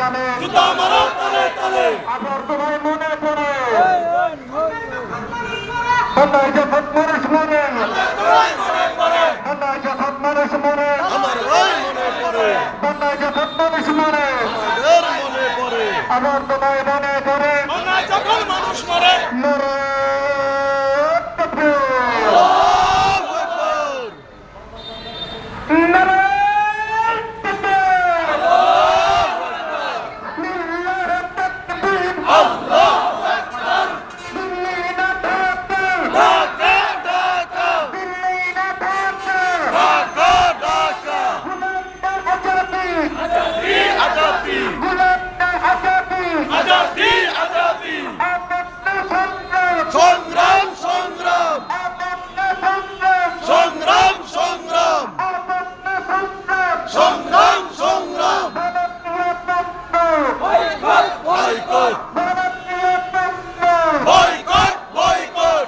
তালে জুতা মারো তালে তালে আবার তোমায় মনে পড়ে বাংলায় যখন মানুষ মরে বাংলায় যখন মানুষ মরে আমার ভাই মনে পড়ে বাংলায় যখন মানুষ মরে আমাদের মনে পড়ে আবার তোমায় মনে পড়ে বাংলায় যখন মানুষ মরে মরে আল্লাহু আকবার আল্লাহু আকবার ঢাকা ঢাকা ঢাকা ঢাকা আজাদি আজাদি আজাদি সংগ্রাম সংগ্রাম সংগ্রাম সংগ্রাম সংগ্রাম সংগ্রাম বয়কট বয়কট বয়কট বয়কট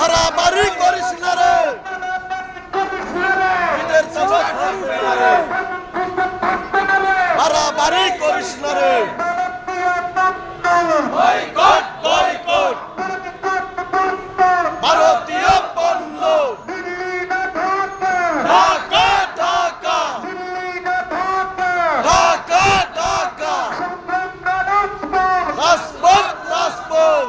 হারাবারি করিস না রে ঈদের চাচা থাকবে না রে হারাবারি করিস না রে বয়কট বয়কট ভারতীয় পণ্য ঢাকা ঢাকা ঢাকা ঢাকা রাজপথ রাজপথ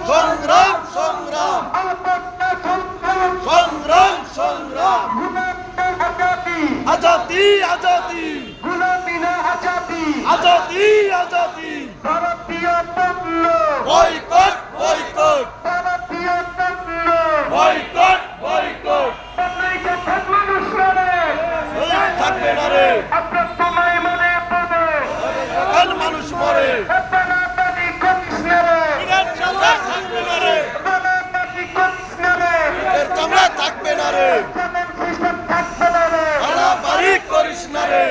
সংগ্রাম সংগ্রাম সংগ্রাম সংগ্রাম Azadi Azadi Azadi Azadi boycott boycott boycott boycott থাকবে না রে যখন মানুষ মরে থাকবে না রে চামড়া থাকবে না রে হারাবারি করিস না রে